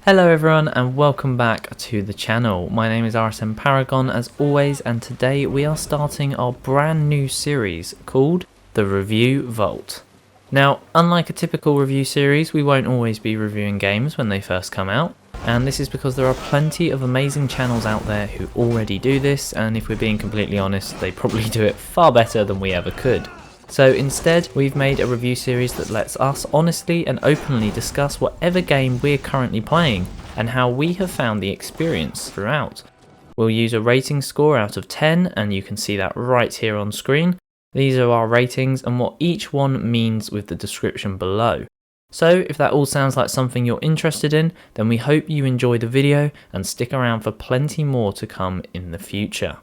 Hello everyone and welcome back to the channel. My name is RSM Paragon as always, and today we are starting our brand new series called the Review Vault. Now, unlike a typical review series, we won't always be reviewing games when they first come out, and this is because there are plenty of amazing channels out there who already do this, and if we're being completely honest, they probably do it far better than we ever could. So instead, we've made a review series that lets us honestly and openly discuss whatever game we're currently playing and how we have found the experience throughout. We'll use a rating score out of 10, and you can see that right here on screen. These are our ratings and what each one means with the description below. So if that all sounds like something you're interested in, then we hope you enjoy the video and stick around for plenty more to come in the future.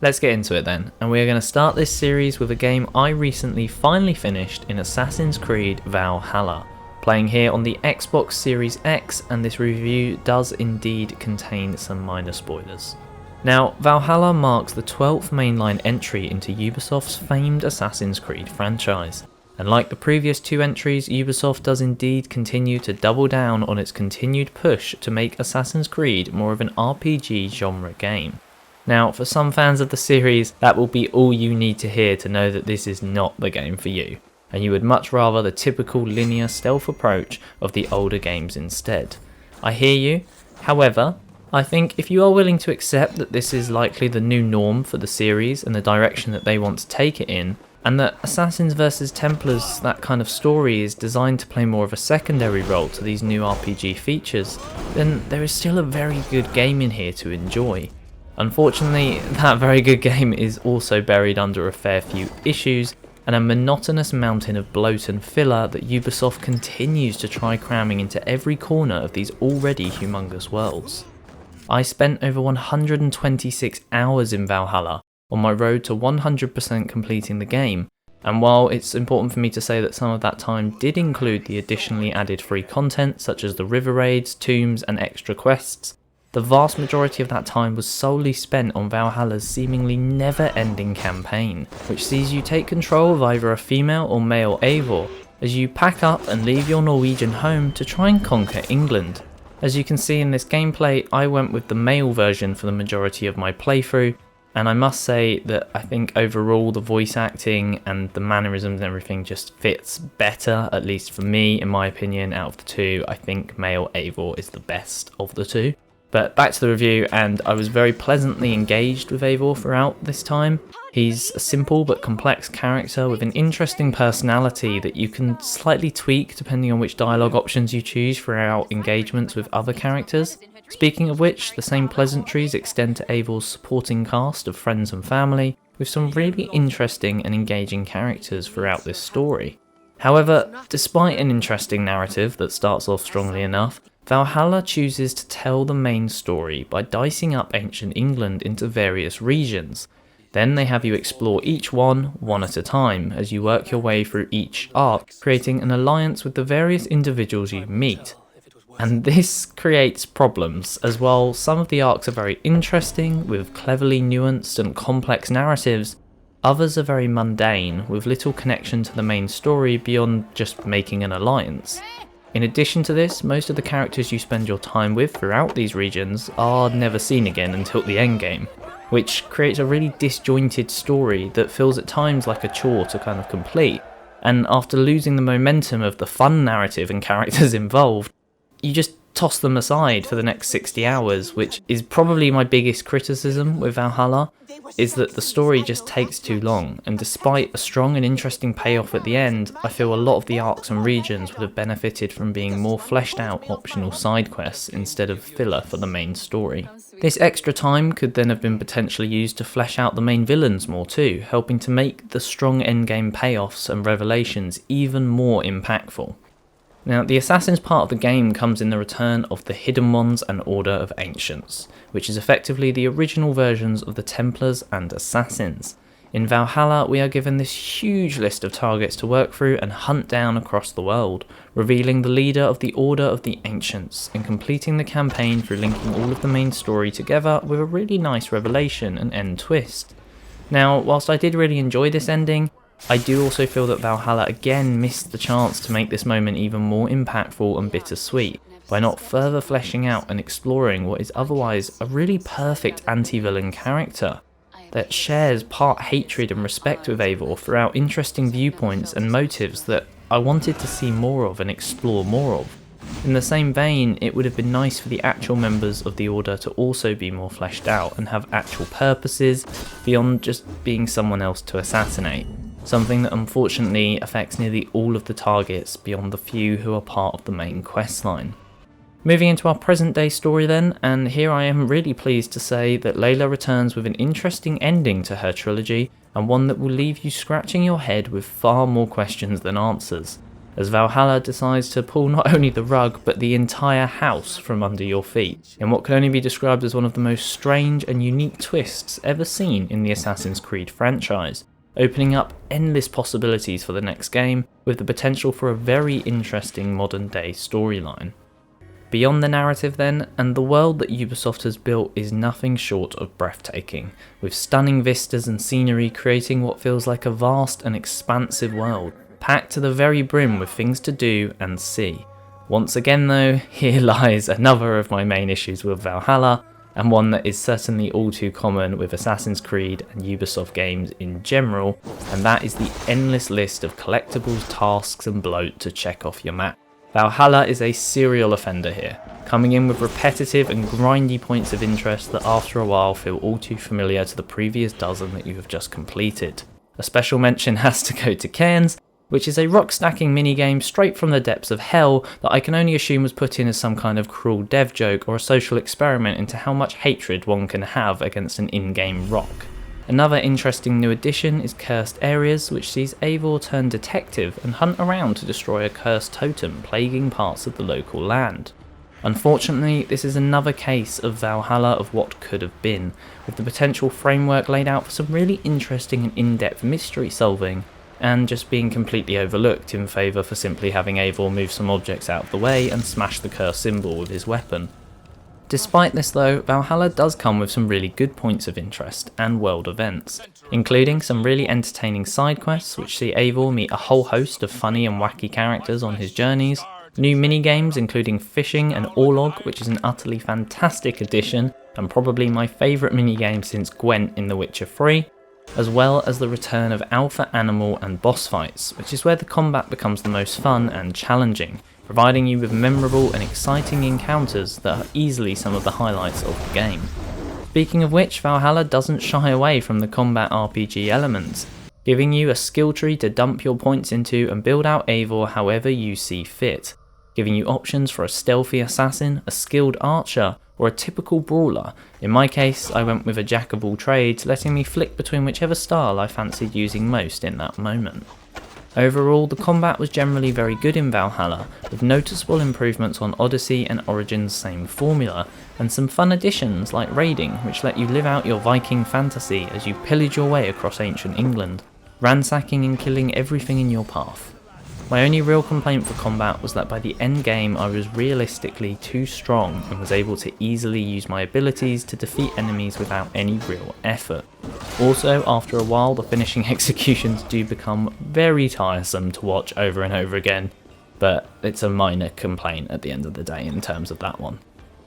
Let's get into it then, and we're going to start this series with a game I recently finally finished in Assassin's Creed Valhalla, playing here on the Xbox Series X, and this review does indeed contain some minor spoilers. Now, Valhalla marks the 12th mainline entry into Ubisoft's famed Assassin's Creed franchise, and like the previous two entries, Ubisoft does indeed continue to double down on its continued push to make Assassin's Creed more of an RPG genre game. Now, for some fans of the series, that will be all you need to hear to know that this is not the game for you, and you would much rather the typical linear stealth approach of the older games instead. I hear you. However, I think if you are willing to accept that this is likely the new norm for the series and the direction that they want to take it in, and that Assassins vs Templars, that kind of story, is designed to play more of a secondary role to these new RPG features, then there is still a very good game in here to enjoy. Unfortunately, that very good game is also buried under a fair few issues and a monotonous mountain of bloat and filler that Ubisoft continues to try cramming into every corner of these already humongous worlds. I spent over 126 hours in Valhalla on my road to 100% completing the game, and while it's important for me to say that some of that time did include the additionally added free content such as the river raids, tombs and extra quests, the vast majority of that time was solely spent on Valhalla's seemingly never-ending campaign, which sees you take control of either a female or male Eivor as you pack up and leave your Norwegian home to try and conquer England. As you can see in this gameplay, I went with the male version for the majority of my playthrough, and I must say that I think overall the voice acting and the mannerisms and everything just fits better, at least for me, in my opinion. Out of the two, I think male Eivor is the best of the two. But back to the review, and I was very pleasantly engaged with Eivor throughout this time. He's a simple but complex character with an interesting personality that you can slightly tweak depending on which dialogue options you choose throughout engagements with other characters. Speaking of which, the same pleasantries extend to Eivor's supporting cast of friends and family, with some really interesting and engaging characters throughout this story. However, despite an interesting narrative that starts off strongly enough, Valhalla chooses to tell the main story by dicing up ancient England into various regions. Then they have you explore each one at a time as you work your way through each arc, creating an alliance with the various individuals you meet. And this creates problems, as while some of the arcs are very interesting, with cleverly nuanced and complex narratives, others are very mundane, with little connection to the main story beyond just making an alliance. In addition to this, most of the characters you spend your time with throughout these regions are never seen again until the endgame, which creates a really disjointed story that feels at times like a chore to kind of complete, and after losing the momentum of the fun narrative and characters involved, you just toss them aside for the next 60 hours, which is probably my biggest criticism with Valhalla, is that the story just takes too long, and despite a strong and interesting payoff at the end, I feel a lot of the arcs and regions would have benefited from being more fleshed out optional side quests instead of filler for the main story. This extra time could then have been potentially used to flesh out the main villains more too, helping to make the strong endgame payoffs and revelations even more impactful. Now, the Assassins part of the game comes in the return of the Hidden Ones and Order of Ancients, which is effectively the original versions of the Templars and Assassins. In Valhalla, we are given this huge list of targets to work through and hunt down across the world, revealing the leader of the Order of the Ancients, and completing the campaign through linking all of the main story together with a really nice revelation and end twist. Now, whilst I did really enjoy this ending, I do also feel that Valhalla again missed the chance to make this moment even more impactful and bittersweet by not further fleshing out and exploring what is otherwise a really perfect anti-villain character that shares part hatred and respect with Eivor throughout interesting viewpoints and motives that I wanted to see more of and explore more of. In the same vein, it would have been nice for the actual members of the Order to also be more fleshed out and have actual purposes beyond just being someone else to assassinate, something that unfortunately affects nearly all of the targets beyond the few who are part of the main questline. Moving into our present day story then, and here I am really pleased to say that Layla returns with an interesting ending to her trilogy, and one that will leave you scratching your head with far more questions than answers, as Valhalla decides to pull not only the rug but the entire house from under your feet, in what can only be described as one of the most strange and unique twists ever seen in the Assassin's Creed franchise, opening up endless possibilities for the next game, with the potential for a very interesting modern day storyline. Beyond the narrative then, and the world that Ubisoft has built is nothing short of breathtaking, with stunning vistas and scenery creating what feels like a vast and expansive world, packed to the very brim with things to do and see. Once again though, here lies another of my main issues with Valhalla, and one that is certainly all too common with Assassin's Creed and Ubisoft games in general, and that is the endless list of collectibles, tasks and bloat to check off your map. Valhalla is a serial offender here, coming in with repetitive and grindy points of interest that after a while feel all too familiar to the previous dozen that you have just completed. A special mention has to go to Cairns, which is a rock stacking minigame straight from the depths of hell that I can only assume was put in as some kind of cruel dev joke or a social experiment into how much hatred one can have against an in-game rock. Another interesting new addition is Cursed Areas, which sees Eivor turn detective and hunt around to destroy a cursed totem plaguing parts of the local land. Unfortunately, this is another case of Valhalla of what could have been, with the potential framework laid out for some really interesting and in-depth mystery solving, and just being completely overlooked in favour for simply having Eivor move some objects out of the way and smash the cursed symbol with his weapon. Despite this though, Valhalla does come with some really good points of interest and world events, including some really entertaining side quests which see Eivor meet a whole host of funny and wacky characters on his journeys, new minigames including fishing and Orlog, which is an utterly fantastic addition and probably my favourite minigame since Gwent in The Witcher 3, as well as the return of alpha animal and boss fights, which is where the combat becomes the most fun and challenging, providing you with memorable and exciting encounters that are easily some of the highlights of the game. Speaking of which, Valhalla doesn't shy away from the combat RPG elements, giving you a skill tree to dump your points into and build out Eivor however you see fit, giving you options for a stealthy assassin, a skilled archer, or a typical brawler. In my case, I went with a jack of all trades, letting me flick between whichever style I fancied using most in that moment. Overall, the combat was generally very good in Valhalla, with noticeable improvements on Odyssey and Origin's same formula, and some fun additions like raiding, which let you live out your Viking fantasy as you pillage your way across ancient England, ransacking and killing everything in your path. My only real complaint for combat was that by the end game I was realistically too strong and was able to easily use my abilities to defeat enemies without any real effort. Also, after a while the finishing executions do become very tiresome to watch over and over again, but it's a minor complaint at the end of the day in terms of that one.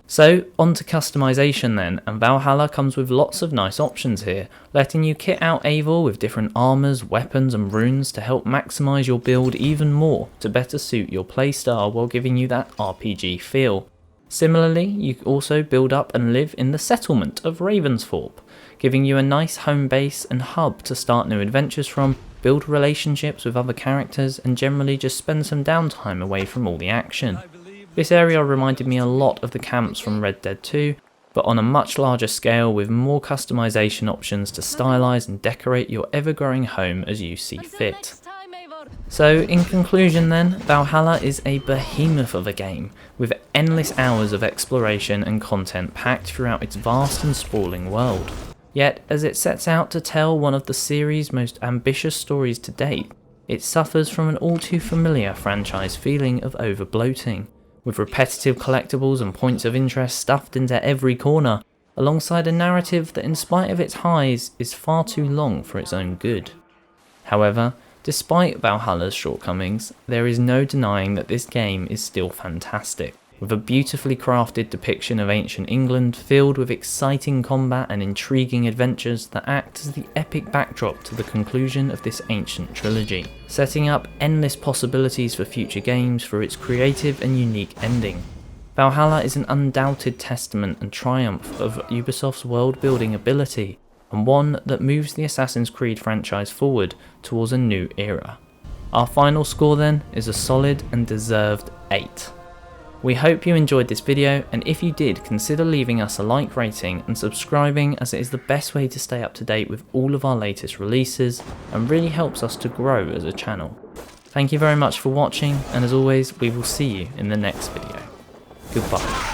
So, on to customization then, and Valhalla comes with lots of nice options here, letting you kit out Eivor with different armours, weapons and runes to help maximise your build even more to better suit your playstyle while giving you that RPG feel. Similarly, you also build up and live in the settlement of Ravensthorpe, giving you a nice home base and hub to start new adventures from, build relationships with other characters and generally just spend some downtime away from all the action. This area reminded me a lot of the camps from Red Dead 2, but on a much larger scale with more customization options to stylize and decorate your ever-growing home as you see fit. So in conclusion then, Valhalla is a behemoth of a game, with endless hours of exploration and content packed throughout its vast and sprawling world. Yet, as it sets out to tell one of the series' most ambitious stories to date, it suffers from an all too familiar franchise feeling of over-bloating, with repetitive collectibles and points of interest stuffed into every corner, alongside a narrative that in spite of its highs is far too long for its own good. However, despite Valhalla's shortcomings, there is no denying that this game is still fantastic, with a beautifully crafted depiction of ancient England filled with exciting combat and intriguing adventures that act as the epic backdrop to the conclusion of this ancient trilogy, setting up endless possibilities for future games through its creative and unique ending. Valhalla is an undoubted testament and triumph of Ubisoft's world-building ability, and one that moves the Assassin's Creed franchise forward towards a new era. Our final score then is a solid and deserved 8. We hope you enjoyed this video, and if you did, consider leaving us a like rating and subscribing, as it is the best way to stay up to date with all of our latest releases and really helps us to grow as a channel. Thank you very much for watching, and as always, we will see you in the next video. Goodbye.